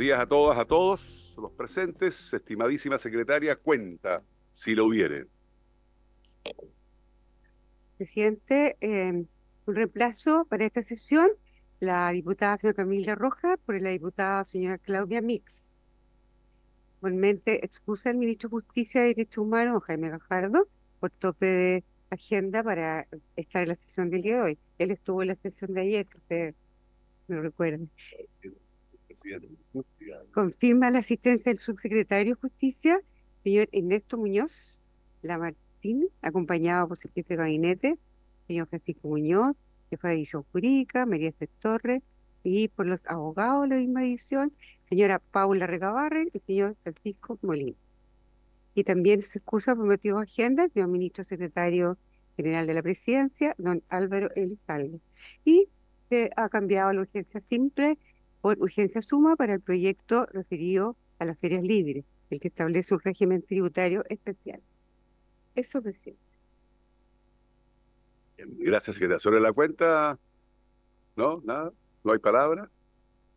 días a todas, a todos los presentes. Estimadísima secretaria, cuenta, si lo hubiere. Presidente, un reemplazo para esta sesión, la diputada señora Camila Roja por la diputada señora Claudia Mix. Igualmente, excusa el ministro de Justicia y Derechos Humanos, don Jaime Gajardo, por tope de agenda para estar en la sesión del día de hoy. Él estuvo en la sesión de ayer, que ustedes me recuerdan. Presidente. Confirma la asistencia del subsecretario de Justicia, señor Ernesto Muñoz Lamartín, acompañado por su jefe de gabinete, señor Francisco Muñoz, jefa de edición jurídica, María Esther Torres, y por los abogados de la misma edición, señora Paula Recabarren y señor Francisco Molina. Y también se excusa por motivos de agenda el señor ministro secretario general de la Presidencia, don Álvaro Elizalde. Y se ha cambiado la urgencia simple por urgencia suma para el proyecto referido a las ferias libres, el que establece un régimen tributario especial. Eso, presidente. Gracias, secretaria. Sobre la cuenta, no, nada, no hay palabras.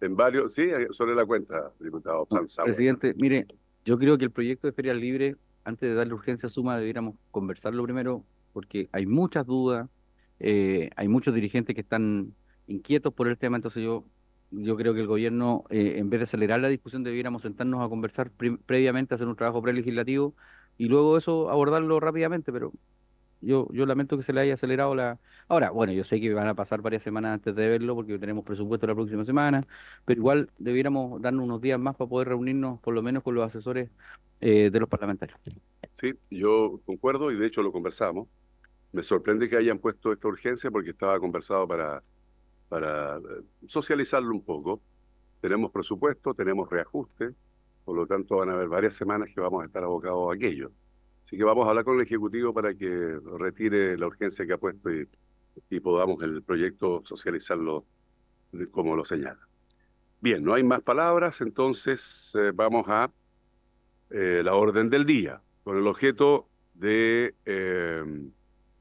En varios, sí, sobre la cuenta, diputado Sauer. Presidente, mire, yo creo que el proyecto de ferias libres, antes de darle urgencia suma, debiéramos conversarlo primero, porque hay muchas dudas, hay muchos dirigentes que están inquietos por el tema, entonces yo creo que el gobierno, en vez de acelerar la discusión, debiéramos sentarnos a conversar previamente, hacer un trabajo prelegislativo y luego eso abordarlo rápidamente, pero yo lamento que se le haya acelerado la... Ahora, bueno, yo sé que van a pasar varias semanas antes de verlo porque tenemos presupuesto la próxima semana, pero igual debiéramos darnos unos días más para poder reunirnos por lo menos con los asesores de los parlamentarios. Sí, yo concuerdo y de hecho lo conversamos. Me sorprende que hayan puesto esta urgencia porque estaba conversado para socializarlo un poco. Tenemos presupuesto, tenemos reajuste, por lo tanto van a haber varias semanas que vamos a estar abocados a aquello. Así que vamos a hablar con el Ejecutivo para que retire la urgencia que ha puesto y podamos el proyecto socializarlo como lo señala. Bien, no hay más palabras, entonces vamos a la orden del día, con el objeto de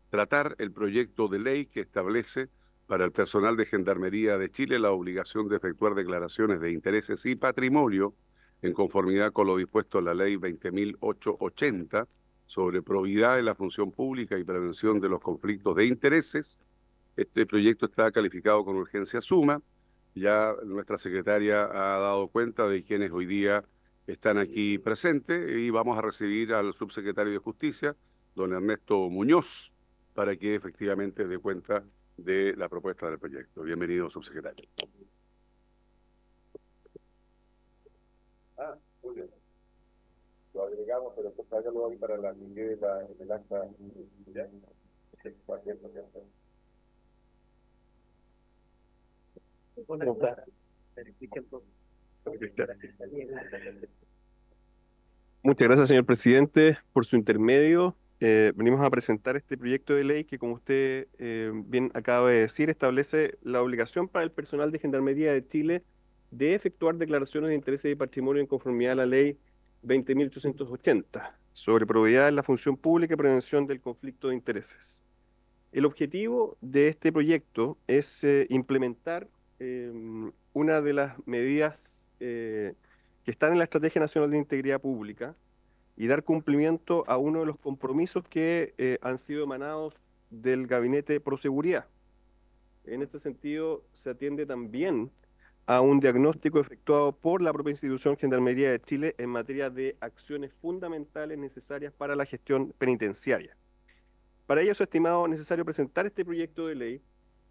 tratar el proyecto de ley que establece para el personal de Gendarmería de Chile la obligación de efectuar declaraciones de intereses y patrimonio en conformidad con lo dispuesto en la Ley 20.880 sobre probidad en la función pública y prevención de los conflictos de intereses. Este proyecto está calificado con urgencia suma. Ya nuestra secretaria ha dado cuenta de quienes hoy día están aquí presentes y vamos a recibir al subsecretario de Justicia, don Ernesto Muñoz, para que efectivamente dé cuenta de la propuesta del proyecto. Bienvenido, subsecretario. Muy bien. Lo agregamos, pero pues hágalo ahí para la que quede en el acta. ¿Ya? Muchas gracias, señor presidente, por su intermedio. Venimos a presentar este proyecto de ley que, como usted bien acaba de decir, establece la obligación para el personal de Gendarmería de Chile de efectuar declaraciones de intereses y patrimonio en conformidad a la ley 20.880 sobre probidad en la función pública y prevención del conflicto de intereses. El objetivo de este proyecto es implementar una de las medidas que están en la Estrategia Nacional de Integridad Pública y dar cumplimiento a uno de los compromisos que han sido emanados del Gabinete de Proseguridad. En este sentido, se atiende también a un diagnóstico efectuado por la propia institución Gendarmería de Chile en materia de acciones fundamentales necesarias para la gestión penitenciaria. Para ello, se ha estimado necesario presentar este proyecto de ley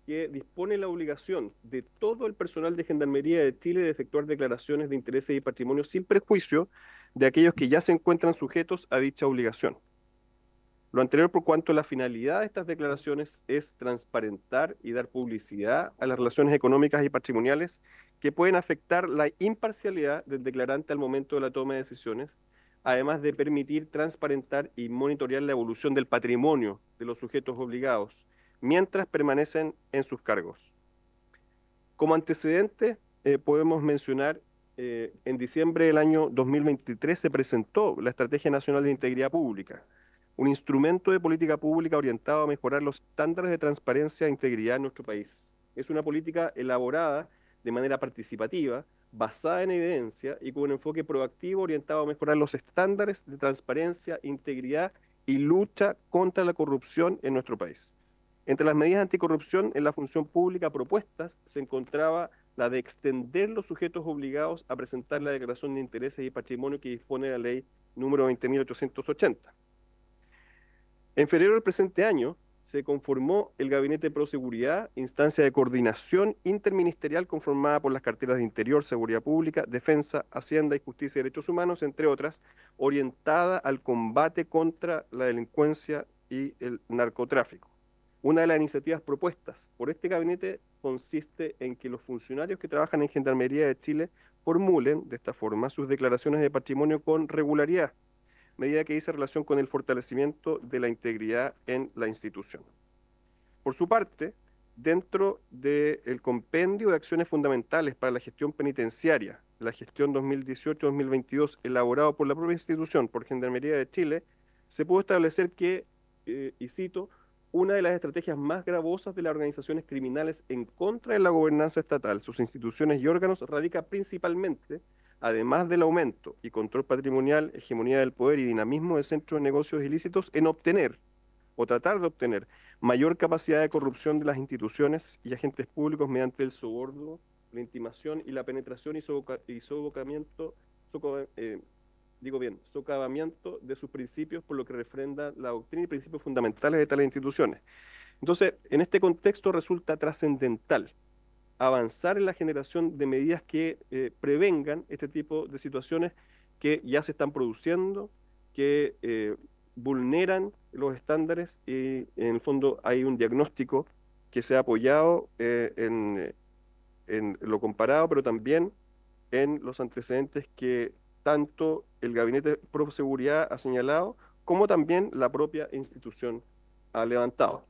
que dispone la obligación de todo el personal de Gendarmería de Chile de efectuar declaraciones de intereses y patrimonio sin perjuicio de aquellos que ya se encuentran sujetos a dicha obligación. Lo anterior por cuanto la finalidad de estas declaraciones es transparentar y dar publicidad a las relaciones económicas y patrimoniales que pueden afectar la imparcialidad del declarante al momento de la toma de decisiones, además de permitir transparentar y monitorear la evolución del patrimonio de los sujetos obligados, mientras permanecen en sus cargos. Como antecedente, podemos mencionar, en diciembre del año 2023 se presentó la Estrategia Nacional de Integridad Pública, un instrumento de política pública orientado a mejorar los estándares de transparencia e integridad en nuestro país. Es una política elaborada de manera participativa basada en evidencia y con un enfoque proactivo orientado a mejorar los estándares de transparencia, integridad y lucha contra la corrupción en nuestro país. Entre las medidas anticorrupción en la función pública propuestas se encontraba la de extender los sujetos obligados a presentar la declaración de intereses y patrimonio que dispone la ley número 20.880. En febrero del presente año se conformó el Gabinete Pro Seguridad, instancia de coordinación interministerial conformada por las carteras de Interior, Seguridad Pública, Defensa, Hacienda y Justicia y Derechos Humanos, entre otras, orientada al combate contra la delincuencia y el narcotráfico. Una de las iniciativas propuestas por este gabinete consiste en que los funcionarios que trabajan en Gendarmería de Chile formulen de esta forma sus declaraciones de patrimonio con regularidad, medida que dice relación con el fortalecimiento de la integridad en la institución. Por su parte, dentro del compendio de acciones fundamentales para la gestión penitenciaria, la gestión 2018-2022, elaborado por la propia institución, por Gendarmería de Chile, se pudo establecer que, y cito, una de las estrategias más gravosas de las organizaciones criminales en contra de la gobernanza estatal, sus instituciones y órganos, radica principalmente, además del aumento y control patrimonial, hegemonía del poder y dinamismo de centros de negocios ilícitos, en obtener o tratar de obtener mayor capacidad de corrupción de las instituciones y agentes públicos mediante el soborno, la intimación y la penetración y socavamiento de sus principios, por lo que refrenda la doctrina y principios fundamentales de tales instituciones. Entonces, en este contexto resulta trascendental avanzar en la generación de medidas que prevengan este tipo de situaciones que ya se están produciendo, que vulneran los estándares y en el fondo hay un diagnóstico que se ha apoyado en lo comparado, pero también en los antecedentes que tanto el Gabinete Pro Seguridad ha señalado, como también la propia institución ha levantado.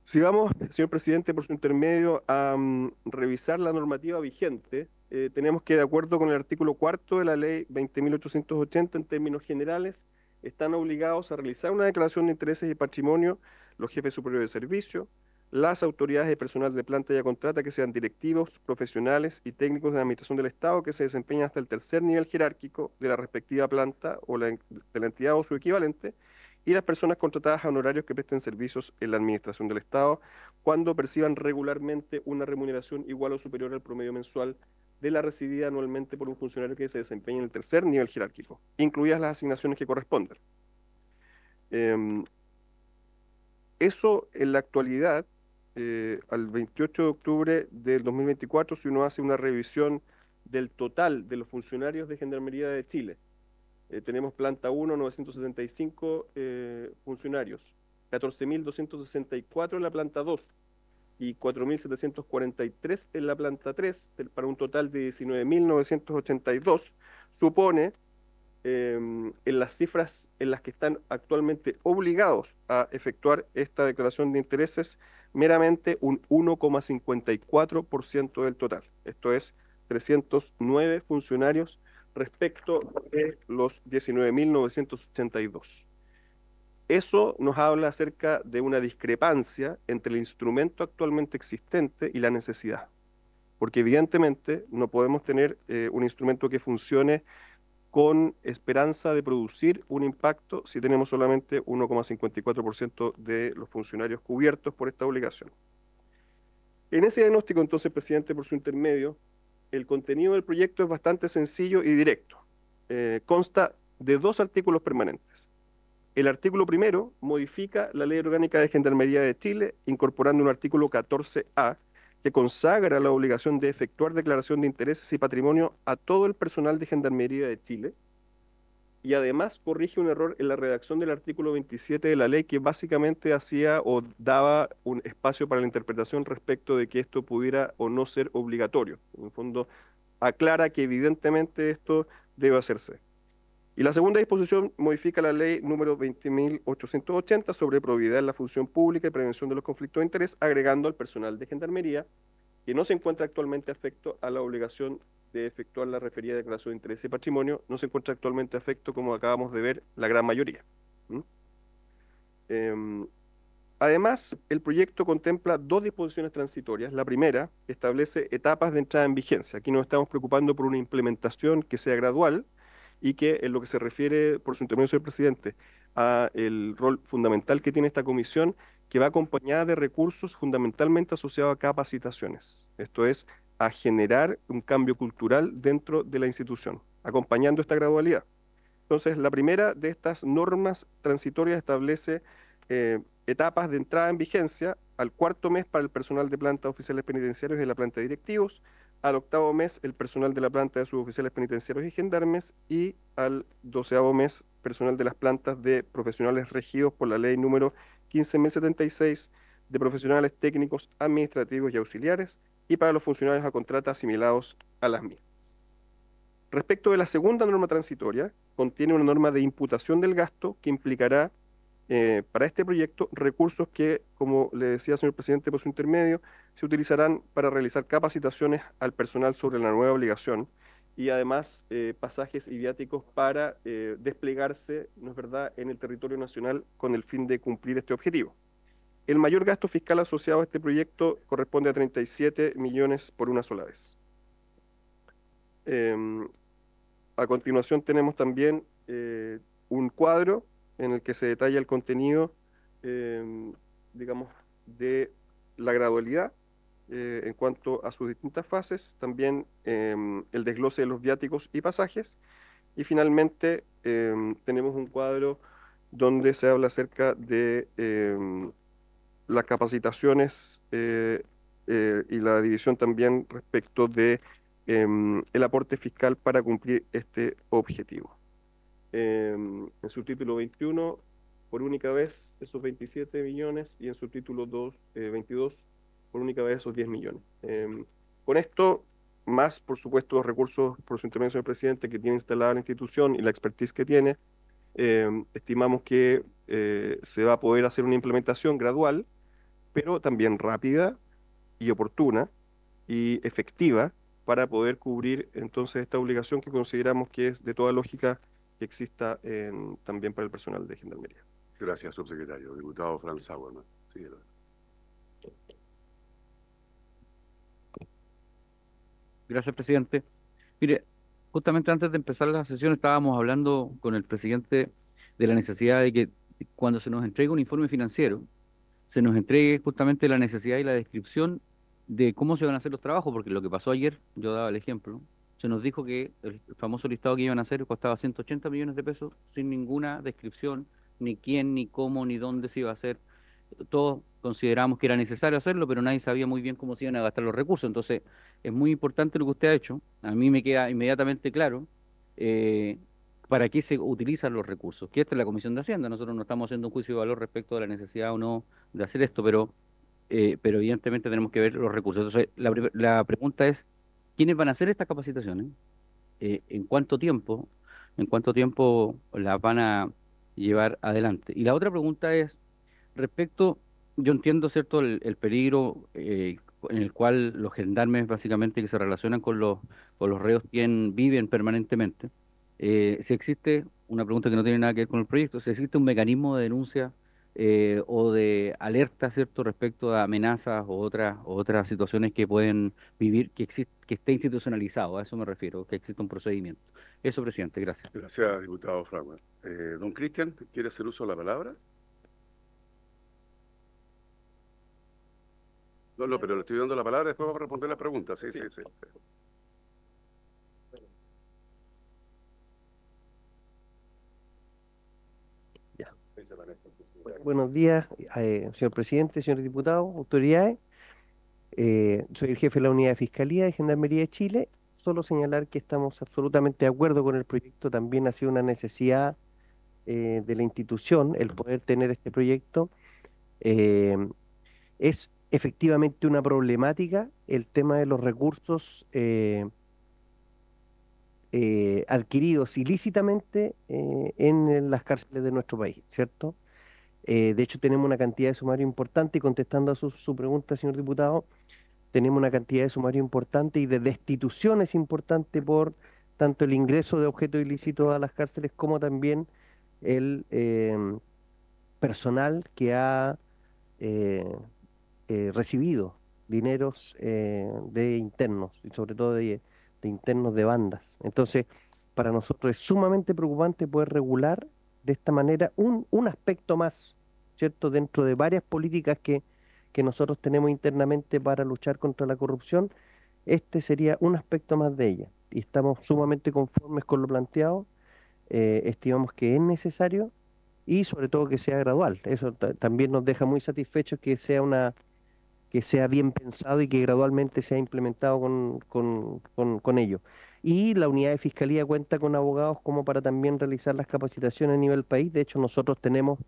Si vamos, señor presidente, por su intermedio, a revisar la normativa vigente, tenemos que, de acuerdo con el artículo 4 de la ley 20.880, en términos generales, están obligados a realizar una declaración de intereses y patrimonio los jefes superiores de servicio, las autoridades de personal de planta y a contrata que sean directivos, profesionales y técnicos de la administración del Estado que se desempeñan hasta el tercer nivel jerárquico de la respectiva planta o de la entidad o su equivalente, y las personas contratadas a honorarios que presten servicios en la administración del Estado cuando perciban regularmente una remuneración igual o superior al promedio mensual de la recibida anualmente por un funcionario que se desempeñe en el tercer nivel jerárquico, incluidas las asignaciones que correspondan. Eso en la actualidad, al 28 de octubre del 2024, si uno hace una revisión del total de los funcionarios de Gendarmería de Chile, tenemos planta 1, 975 funcionarios, 14.264 en la planta 2 y 4.743 en la planta 3, para un total de 19.982, supone, en las cifras en las que están actualmente obligados a efectuar esta declaración de intereses, meramente un 1,54% del total. Esto es 309 funcionarios respecto de los 19.982. Eso nos habla acerca de una discrepancia entre el instrumento actualmente existente y la necesidad, porque evidentemente no podemos tener un instrumento que funcione con esperanza de producir un impacto si tenemos solamente 1,54% de los funcionarios cubiertos por esta obligación. En ese diagnóstico, entonces, presidente, por su intermedio, el contenido del proyecto es bastante sencillo y directo. Consta de 2 artículos permanentes. El artículo primero modifica la Ley Orgánica de Gendarmería de Chile, incorporando un artículo 14A que consagra la obligación de efectuar declaración de intereses y patrimonio a todo el personal de Gendarmería de Chile, y además corrige un error en la redacción del artículo 27 de la ley que básicamente hacía o daba un espacio para la interpretación respecto de que esto pudiera o no ser obligatorio. En el fondo, aclara que evidentemente esto debe hacerse. Y la segunda disposición modifica la ley número 20.880 sobre probidad en la función pública y prevención de los conflictos de interés, agregando al personal de Gendarmería, que no se encuentra actualmente afecto a la obligación de efectuar la referida declaración de interés y patrimonio, no se encuentra actualmente afecto, como acabamos de ver, la gran mayoría. Además, el proyecto contempla dos disposiciones transitorias. La primera establece etapas de entrada en vigencia. Aquí nos estamos preocupando por una implementación que sea gradual y que en lo que se refiere, por su intervención, señor presidente, a el rol fundamental que tiene esta comisión, que va acompañada de recursos fundamentalmente asociados a capacitaciones. Esto es, a generar un cambio cultural dentro de la institución, acompañando esta gradualidad. Entonces, la primera de estas normas transitorias establece etapas de entrada en vigencia: al cuarto mes para el personal de planta de oficiales penitenciarios y de la planta de directivos, al octavo mes el personal de la planta de suboficiales penitenciarios y gendarmes, y al 12º mes personal de las plantas de profesionales regidos por la ley número 15.076 de profesionales técnicos, administrativos y auxiliares, y para los funcionarios a contrata asimilados a las mismas. Respecto de la segunda norma transitoria, contiene una norma de imputación del gasto que implicará para este proyecto recursos que, como le decía, señor presidente, por su intermedio, se utilizarán para realizar capacitaciones al personal sobre la nueva obligación, y además pasajes y viáticos para desplegarse, ¿no es verdad?, en el territorio nacional con el fin de cumplir este objetivo. El mayor gasto fiscal asociado a este proyecto corresponde a 37 millones por una sola vez. A continuación tenemos también un cuadro en el que se detalla el contenido, digamos, de la gradualidad en cuanto a sus distintas fases, también el desglose de los viáticos y pasajes, y finalmente tenemos un cuadro donde se habla acerca de las capacitaciones y la división también respecto de el aporte fiscal para cumplir este objetivo. En su título 21, por única vez, esos 27 millones, y en su título 22, por única vez, esos 10 millones. Con esto, más, por supuesto, los recursos, por su intervención, señor presidente, que tiene instalada la institución y la expertise que tiene, estimamos que se va a poder hacer una implementación gradual, pero también rápida y oportuna y efectiva, para poder cubrir entonces esta obligación que consideramos que es de toda lógica que exista también para el personal de Gendarmería. Gracias, subsecretario. Diputado Franz Sauerman. Sí, Gracias, presidente. Mire, justamente antes de empezar la sesión estábamos hablando con el presidente de la necesidad de que cuando se nos entregue un informe financiero, se nos entregue justamente la necesidad y la descripción de cómo se van a hacer los trabajos, porque lo que pasó ayer, yo daba el ejemplo, se nos dijo que el famoso listado que iban a hacer costaba 180 millones de pesos sin ninguna descripción, ni quién, ni cómo, ni dónde se iba a hacer. Todos consideramos que era necesario hacerlo, pero nadie sabía muy bien cómo se iban a gastar los recursos. Entonces, es muy importante lo que usted ha hecho. A mí me queda inmediatamente claro eh, para qué se utilizan los recursos. Que esta es la Comisión de Hacienda. Nosotros no estamos haciendo un juicio de valor respecto a la necesidad o no de hacer esto, pero evidentemente tenemos que ver los recursos. Entonces, la pregunta es, ¿quiénes van a hacer estas capacitaciones? ¿En cuánto tiempo? ¿En cuánto tiempo las van a llevar adelante? Y la otra pregunta es, respecto, yo entiendo, ¿cierto?, el peligro en el cual los gendarmes básicamente que se relacionan con los reos viven permanentemente. Si existe, una pregunta que no tiene nada que ver con el proyecto, si existe un mecanismo de denuncia o de alerta, ¿cierto?, respecto a amenazas o otras situaciones que pueden vivir, que esté institucionalizado, a eso me refiero, que exista un procedimiento. Eso, presidente, gracias. Gracias, diputado Fragman. Don Cristian, ¿quiere hacer uso de la palabra? No, pero le estoy dando la palabra, después va a responder las preguntas. Sí. Ya. Buenos días, señor presidente, señores diputados, autoridades. Soy el jefe de la Unidad de Fiscalía de Gendarmería de Chile. Solo señalar que estamos absolutamente de acuerdo con el proyecto. También ha sido una necesidad de la institución el poder tener este proyecto. Es efectivamente una problemática el tema de los recursos adquiridos ilícitamente en las cárceles de nuestro país, ¿cierto? De hecho, tenemos una cantidad de sumario importante, y contestando a su pregunta, señor diputado, tenemos una cantidad de sumario importante y de destituciones importante por tanto el ingreso de objetos ilícitos a las cárceles como también el personal que ha eh, recibido dineros de internos, y sobre todo de internos de bandas. Entonces, para nosotros es sumamente preocupante poder regular de esta manera un aspecto más, ¿cierto? Dentro de varias políticas que nosotros tenemos internamente para luchar contra la corrupción, este sería un aspecto más de ella. Y estamos sumamente conformes con lo planteado, estimamos que es necesario y sobre todo que sea gradual. Eso también nos deja muy satisfechos que sea bien pensado y que gradualmente sea implementado con ello. Y la unidad de fiscalía cuenta con abogados como para también realizar las capacitaciones a nivel país. De hecho, nosotros tenemos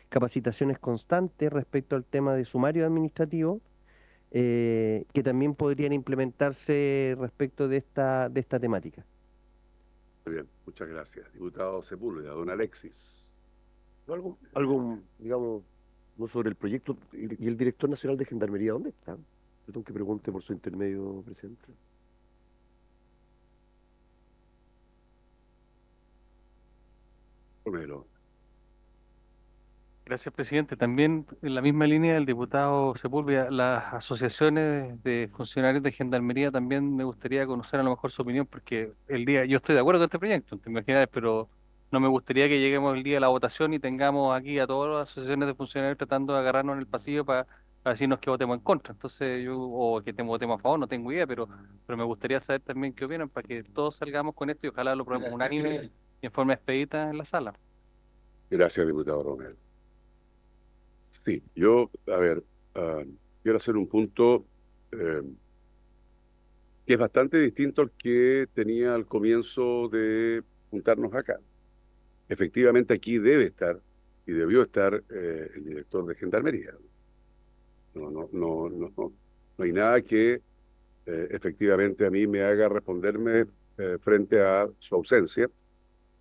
capacitaciones constantes respecto al tema de sumario administrativo, que también podrían implementarse respecto de esta temática. Muy bien, muchas gracias. Diputado Sepúlveda, don Alexis. Algo, digamos, no sobre el proyecto y el director nacional de Gendarmería, ¿dónde está? Perdón que pregunte por su intermedio, presidente. Romero. Gracias, presidente. También en la misma línea del diputado Sepúlveda, las asociaciones de funcionarios de Gendarmería también me gustaría conocer a lo mejor su opinión, porque yo estoy de acuerdo con este proyecto, te imaginas, pero no me gustaría que lleguemos el día de la votación y tengamos aquí a todas las asociaciones de funcionarios tratando de agarrarnos en el pasillo para decirnos que votemos en contra. Entonces, o que votemos a favor, no tengo idea, pero me gustaría saber también qué opinan para que todos salgamos con esto y ojalá lo probemos unánime y en forma expedita en la sala. Gracias, diputado Romero. Sí, yo, a ver, quiero hacer un punto eh, que es bastante distinto al que tenía al comienzo de juntarnos acá. Efectivamente, aquí debe estar y debió estar el director de Gendarmería. No hay nada que efectivamente a mí me haga responderme frente a su ausencia,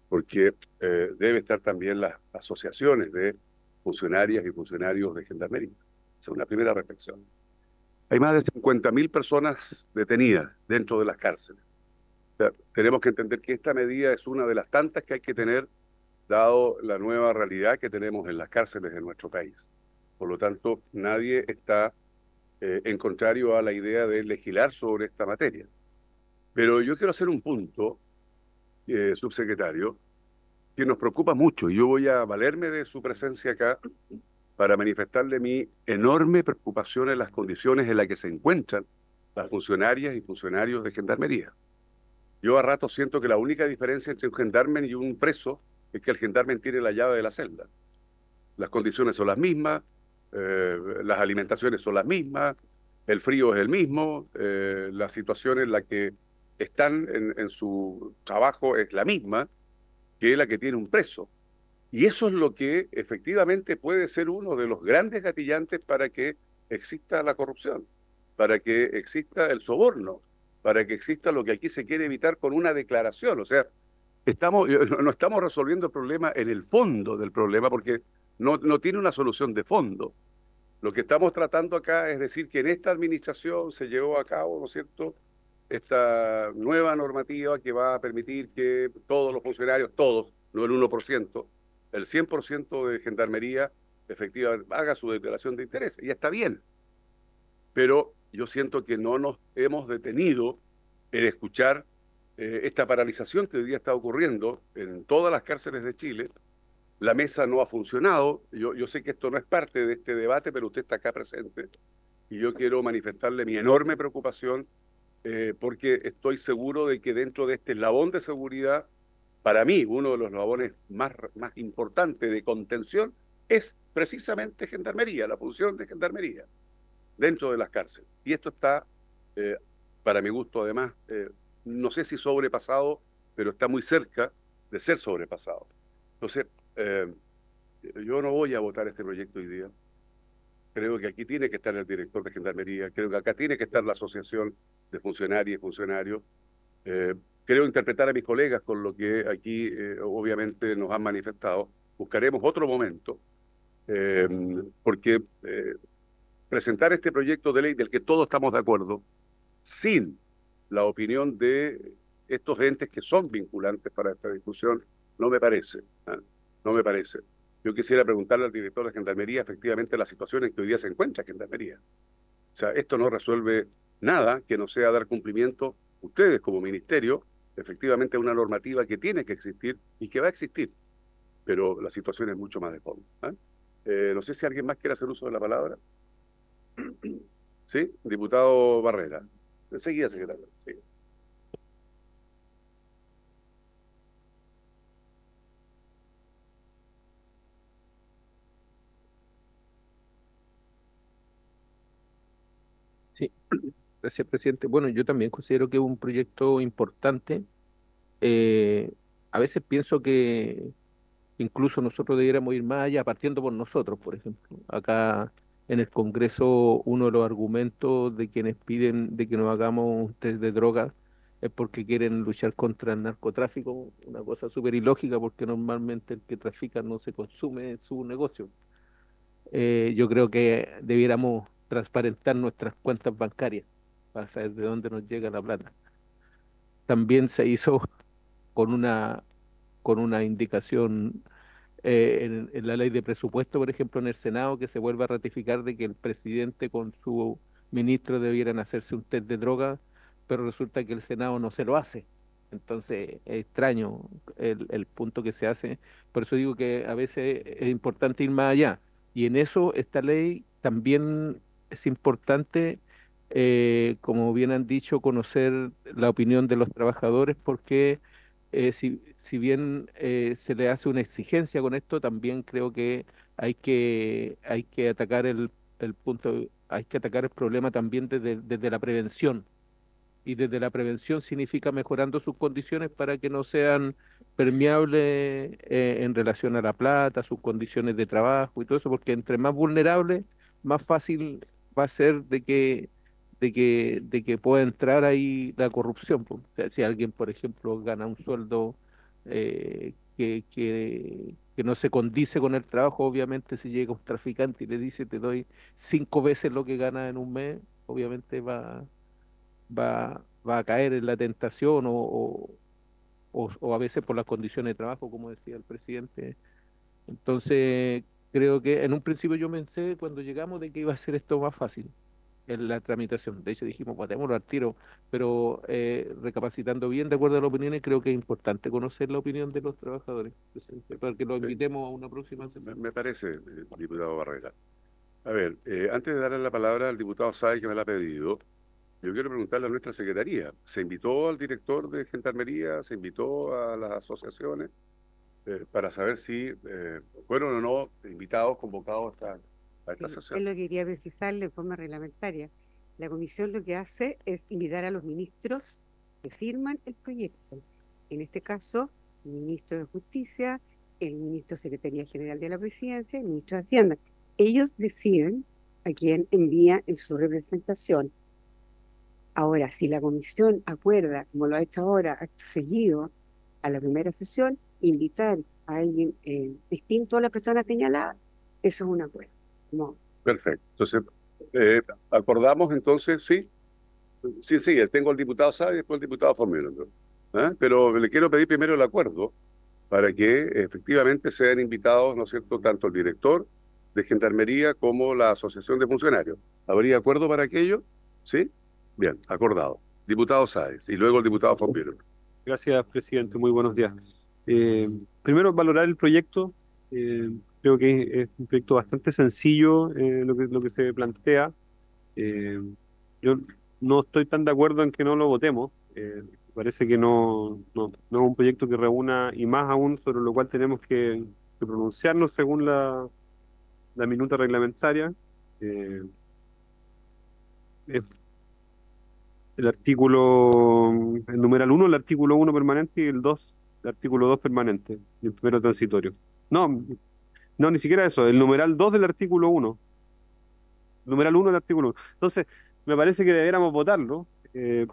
porque debe estar también las asociaciones de funcionarias y funcionarios de Gendarmería. Esa es una primera reflexión. Hay más de 50.000 personas detenidas dentro de las cárceles. O sea, tenemos que entender que esta medida es una de las tantas que hay que tener, dado la nueva realidad que tenemos en las cárceles de nuestro país. Por lo tanto, nadie está en contrario a la idea de legislar sobre esta materia. Pero yo quiero hacer un punto, subsecretario, que nos preocupa mucho, y yo voy a valerme de su presencia acá para manifestarle mi enorme preocupación en las condiciones en las que se encuentran las funcionarias y funcionarios de Gendarmería. Yo a rato siento que la única diferencia entre un gendarme y un preso es que el gendarme tiene la llave de la celda. Las condiciones son las mismas, las alimentaciones son las mismas, el frío es el mismo, la situación en la que están en su trabajo es la misma que la que tiene un preso. Y eso es lo que efectivamente puede ser uno de los grandes gatillantes para que exista la corrupción, para que exista el soborno, para que exista lo que aquí se quiere evitar con una declaración. O sea, no estamos resolviendo el problema en el fondo del problema porque no tiene una solución de fondo. Lo que estamos tratando acá es decir que en esta administración se llevó a cabo, ¿no es cierto?, esta nueva normativa que va a permitir que todos los funcionarios, todos, no el 1%, el 100% de Gendarmería efectivamente haga su declaración de interés. Y está bien. Pero yo siento que no nos hemos detenido en escuchar esta paralización que hoy día está ocurriendo en todas las cárceles de Chile. La mesa no ha funcionado. Yo sé que esto no es parte de este debate, pero usted está acá presente. Y yo quiero manifestarle mi enorme preocupación porque estoy seguro de que dentro de este eslabón de seguridad, para mí, uno de los eslabones más importantes de contención es precisamente Gendarmería, la función de Gendarmería dentro de las cárceles. Y esto está, para mi gusto además, no sé si sobrepasado, pero está muy cerca de ser sobrepasado. Entonces, yo no voy a votar este proyecto hoy día. Creo que aquí tiene que estar el director de Gendarmería, creo que acá tiene que estar la asociación de funcionarias y funcionarios. Creo interpretar a mis colegas con lo que aquí obviamente nos han manifestado. Buscaremos otro momento, porque presentar este proyecto de ley del que todos estamos de acuerdo, sin la opinión de estos entes que son vinculantes para esta discusión, no me parece. No me parece. Yo quisiera preguntarle al director de Gendarmería efectivamente la situación en que hoy día se encuentra Gendarmería. O sea, esto no resuelve nada que no sea dar cumplimiento, ustedes como ministerio, efectivamente a una normativa que tiene que existir y que va a existir, pero la situación es mucho más de fondo. No sé si alguien más quiere hacer uso de la palabra. ¿Sí? Diputado Barrera. Enseguida, secretario. Sí. Sí, gracias, presidente. Bueno, yo también considero que es un proyecto importante. Eh, a veces pienso que incluso nosotros debiéramos ir más allá, partiendo por nosotros, por ejemplo. Acá en el Congreso, uno de los argumentos de quienes piden de que nos hagamos un test de drogas es porque quieren luchar contra el narcotráfico, una cosa súper ilógica porque normalmente el que trafica no se consume en su negocio. Yo creo que debiéramos transparentar nuestras cuentas bancarias para saber de dónde nos llega la plata. También se hizo con una indicación en la ley de presupuesto, por ejemplo, en el Senado, que se vuelva a ratificar de que el presidente con su ministro debieran hacerse un test de droga, pero resulta que el Senado no se lo hace. Entonces es extraño el punto que se hace. Por eso digo que a veces es importante ir más allá. Y en eso esta ley también es importante, como bien han dicho, conocer la opinión de los trabajadores, porque si bien se le hace una exigencia con esto, también creo que hay que atacar el punto, hay que atacar el problema también desde la prevención. Y desde la prevención significa mejorando sus condiciones para que no sean permeables en relación a la plata, sus condiciones de trabajo y todo eso, porque entre más vulnerables, más fácil va a ser de que pueda entrar ahí la corrupción, po. O sea, si alguien, por ejemplo, gana un sueldo que no se condice con el trabajo, obviamente si llega un traficante y le dice te doy 5 veces lo que gana en un mes, obviamente va a caer en la tentación o a veces por las condiciones de trabajo, como decía el presidente. Entonces, creo que en un principio yo pensé cuando llegamos de que iba a ser esto más fácil en la tramitación. De hecho, dijimos, patémoslo al tiro, pero recapacitando bien, de acuerdo a las opiniones, creo que es importante conocer la opinión de los trabajadores, presidente, para que lo Sí. invitemos a una próxima Me, semana. me parece, diputado Barrera. A ver, antes de darle la palabra al diputado Sáez que me la ha pedido, yo quiero preguntarle a nuestra secretaría. ¿Se invitó al director de Gendarmería? ¿Se invitó a las asociaciones? Para saber si fueron o no invitados, convocados a esta Sí, sesión. es lo que quería precisar de forma reglamentaria. La comisión lo que hace es invitar a los ministros que firman el proyecto. En este caso, el ministro de Justicia, el ministro de Secretaría General de la Presidencia, el ministro de Hacienda. Ellos deciden a quién envía en su representación. Ahora, si la comisión acuerda, como lo ha hecho ahora, acto seguido, a la primera sesión, invitar a alguien distinto a la persona señalada, eso es un acuerdo. No. Perfecto. Entonces, acordamos entonces, sí. Sí, sí, tengo al diputado Sáez y después el diputado Formelo. Pero le quiero pedir primero el acuerdo para que efectivamente sean invitados, ¿no es cierto?, tanto el director de Gendarmería como la Asociación de Funcionarios. ¿Habría acuerdo para aquello? ¿Sí? Bien, acordado. Diputado Sáez y luego el diputado Formelo. Gracias, presidente. Muy buenos días. Primero, valorar el proyecto. Creo que es un proyecto bastante sencillo, lo que se plantea. Yo no estoy tan de acuerdo en que no lo votemos. Parece que no es un proyecto que reúna, y más aún sobre lo cual tenemos que pronunciarnos según la minuta reglamentaria. Es el numeral 1, el artículo 1 permanente, y el 2, el artículo 2 permanente, y el primero transitorio. No, ni siquiera eso, el numeral 2 del artículo 1, numeral 1 del artículo 1. Entonces, me parece que deberíamos votarlo,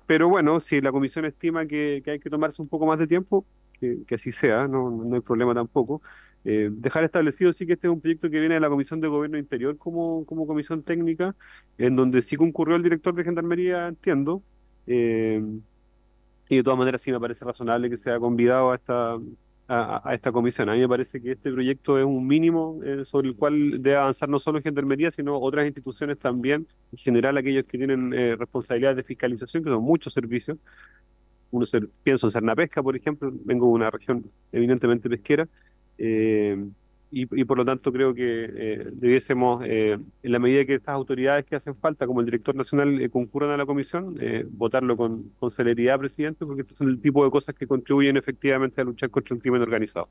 pero bueno, si la comisión estima que hay que tomarse un poco más de tiempo, que así sea, no hay problema tampoco. Dejar establecido sí que este es un proyecto que viene de la Comisión de Gobierno Interior como comisión técnica, en donde sí concurrió el director de Gendarmería, entiendo, y de todas maneras sí me parece razonable que sea convidado a a esta comisión. A mí me parece que este proyecto es un mínimo sobre el cual debe avanzar no solo Gendarmería, sino otras instituciones también, en general aquellos que tienen responsabilidades de fiscalización, que son muchos servicios. Pienso en Cernapesca, por ejemplo, vengo de una región eminentemente pesquera, eh, y por lo tanto creo que debiésemos, en la medida que estas autoridades que hacen falta, como el director nacional, concurran a la comisión, votarlo con celeridad, presidente, porque estos son el tipo de cosas que contribuyen efectivamente a luchar contra el crimen organizado.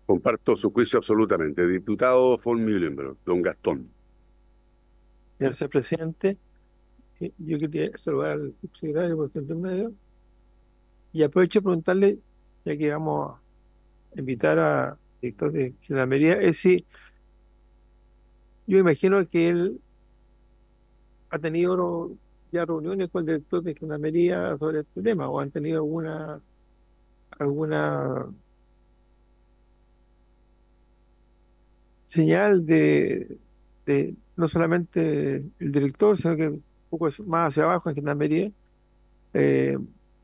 Comparto su juicio absolutamente. Diputado von Mühlenberg, don Gastón. Gracias, presidente. Yo quería saludar al subsecretario por su intermedio y aprovecho de preguntarle, ya que vamos a invitar a director de Gendarmería, es si yo imagino que él ha tenido ya reuniones con el director de Gendarmería sobre este tema, o han tenido alguna señal de no solamente el director, sino que un poco más hacia abajo en Gendarmería. ¿Qué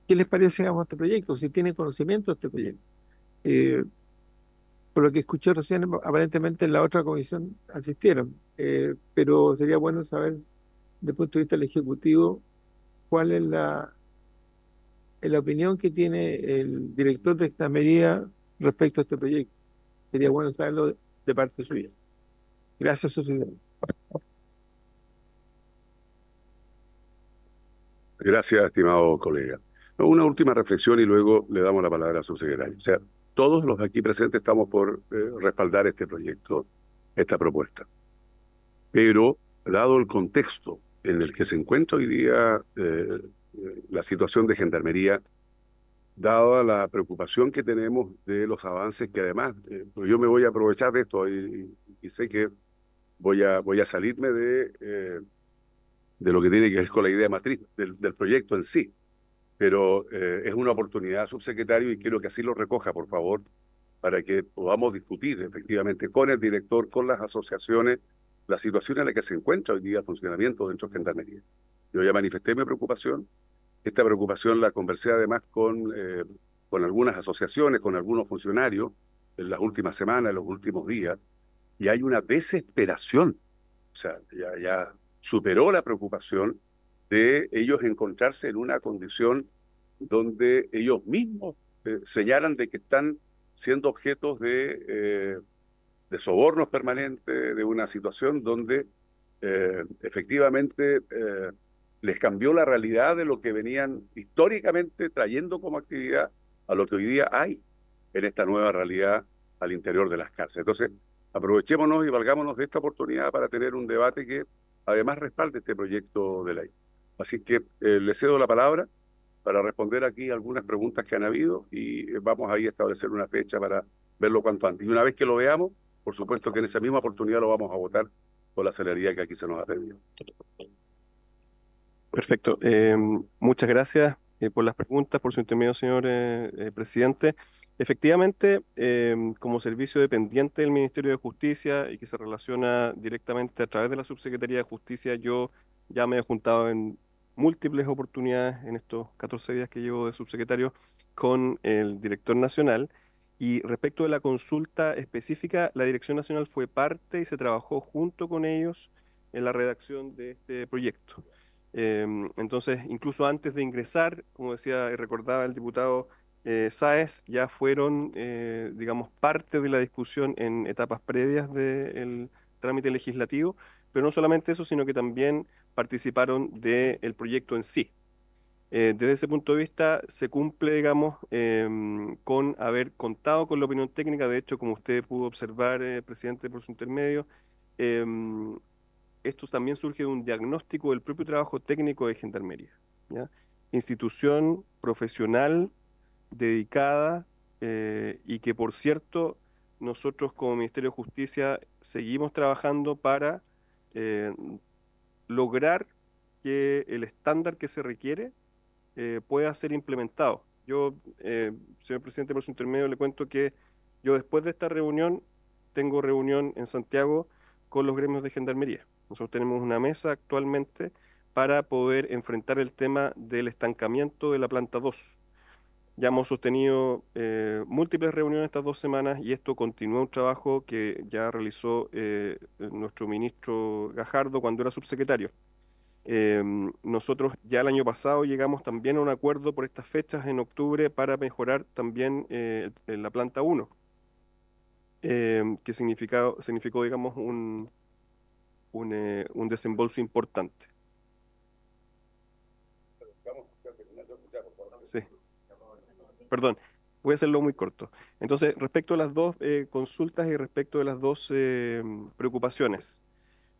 les parece, digamos, este proyecto? Si tienen conocimiento de este proyecto. Por lo que escuché recién, aparentemente en la otra comisión asistieron, pero sería bueno saber, desde el punto de vista del Ejecutivo, cuál es la opinión que tiene el director de Gendarmería respecto a este proyecto. Sería bueno saberlo de parte suya. Gracias, subsecretario. Gracias, estimado colega. Una última reflexión y luego le damos la palabra al subsecretario. O sea, todos los aquí presentes estamos por respaldar este proyecto, esta propuesta. Pero, dado el contexto en el que se encuentra hoy día la situación de Gendarmería, dada la preocupación que tenemos de los avances que además, pues yo me voy a aprovechar de esto y sé que voy a salirme de lo que tiene que ver con la idea matriz del proyecto en sí. Pero es una oportunidad, subsecretario, y quiero que así lo recoja, por favor, para que podamos discutir efectivamente con el director, con las asociaciones, la situación en la que se encuentra hoy día el funcionamiento dentro de Gendarmería. Yo ya manifesté mi preocupación. Esta preocupación la conversé además con algunas asociaciones, con algunos funcionarios en las últimas semanas, en los últimos días, y hay una desesperación. O sea, ya superó la preocupación de ellos encontrarse en una condición donde ellos mismos señalan de que están siendo objetos de sobornos permanentes, de una situación donde efectivamente les cambió la realidad de lo que venían históricamente trayendo como actividad a lo que hoy día hay en esta nueva realidad al interior de las cárceles. Entonces, aprovechémonos y valgámonos de esta oportunidad para tener un debate que además respalde este proyecto de ley. Así que le cedo la palabra para responder aquí algunas preguntas que han habido y vamos ahí a establecer una fecha para verlo cuanto antes. Y una vez que lo veamos, por supuesto que en esa misma oportunidad lo vamos a votar con la celeridad que aquí se nos ha pedido. Perfecto. Muchas gracias por las preguntas, por su intermedio, señor presidente. Efectivamente, como servicio dependiente del Ministerio de Justicia y que se relaciona directamente a través de la Subsecretaría de Justicia, yo ya me he juntado en múltiples oportunidades en estos 14 días que llevo de subsecretario con el director nacional. Y respecto de la consulta específica, la Dirección Nacional fue parte y se trabajó junto con ellos en la redacción de este proyecto. Entonces, incluso antes de ingresar, como decía y recordaba el diputado Sáez, ya fueron, digamos, parte de la discusión en etapas previas del trámite legislativo, pero no solamente eso, sino que también participaron del proyecto en sí. Desde ese punto de vista, se cumple, digamos, con haber contado con la opinión técnica. De hecho, como usted pudo observar, presidente, por su intermedio, esto también surge de un diagnóstico del propio trabajo técnico de Gendarmería, ¿ya? Institución profesional, dedicada, y que, por cierto, nosotros como Ministerio de Justicia seguimos trabajando para lograr que el estándar que se requiere pueda ser implementado. Yo, señor presidente, por su intermedio, le cuento que yo después de esta reunión tengo reunión en Santiago con los gremios de Gendarmería. Nosotros tenemos una mesa actualmente para poder enfrentar el tema del estancamiento de la planta 2. Ya hemos sostenido múltiples reuniones estas 2 semanas y esto continúa un trabajo que ya realizó nuestro ministro Gajardo cuando era subsecretario. Nosotros ya el año pasado llegamos también a un acuerdo por estas fechas en octubre para mejorar también en la planta 1, que significó, digamos, un desembolso importante. Sí. Perdón, voy a hacerlo muy corto. Entonces, respecto a las dos consultas y respecto de las dos preocupaciones,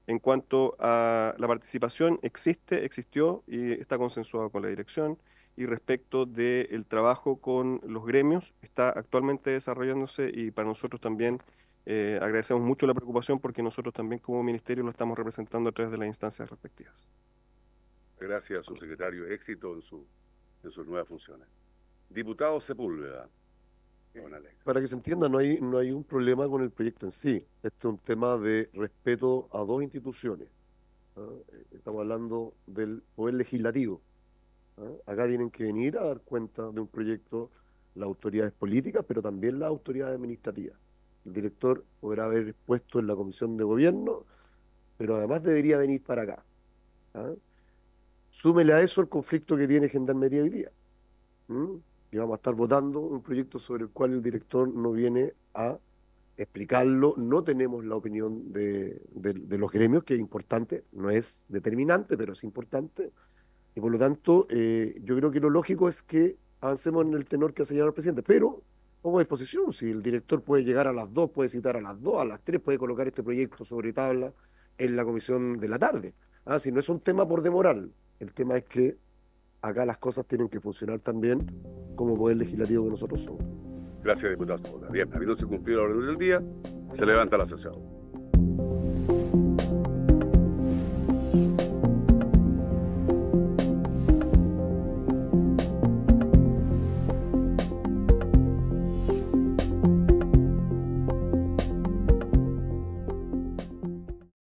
en cuanto a la participación, existió y está consensuado con la dirección. Y respecto del trabajo con los gremios, está actualmente desarrollándose y para nosotros también agradecemos mucho la preocupación porque nosotros también como ministerio lo estamos representando a través de las instancias respectivas. Gracias, subsecretario. Éxito en sus nuevas funciones. Diputado Sepúlveda. Don Alex. Para que se entienda, no hay un problema con el proyecto en sí. Este es un tema de respeto a dos instituciones. ¿Ah? Estamos hablando del Poder Legislativo. ¿Ah? Acá tienen que venir a dar cuenta de un proyecto las autoridades políticas, pero también las autoridades administrativas. El director podrá haber puesto en la comisión de gobierno, pero además debería venir para acá. ¿Ah? Súmele a eso el conflicto que tiene Gendarmería hoy día. Y vamos a estar votando un proyecto sobre el cual el director no viene a explicarlo. No tenemos la opinión de los gremios, que es importante, no es determinante, pero es importante. Y por lo tanto, yo creo que lo lógico es que avancemos en el tenor que ha señalado el presidente, pero pongo a disposición, si el director puede llegar a las 2, puede citar a las 2, a las 3, puede colocar este proyecto sobre tabla en la comisión de la tarde. Si no es un tema por demorar, el tema es que acá las cosas tienen que funcionar también como poder legislativo que nosotros somos. Gracias, diputado Sepúlveda. Bien, habiéndose cumplido la orden del día, se levanta la sesión.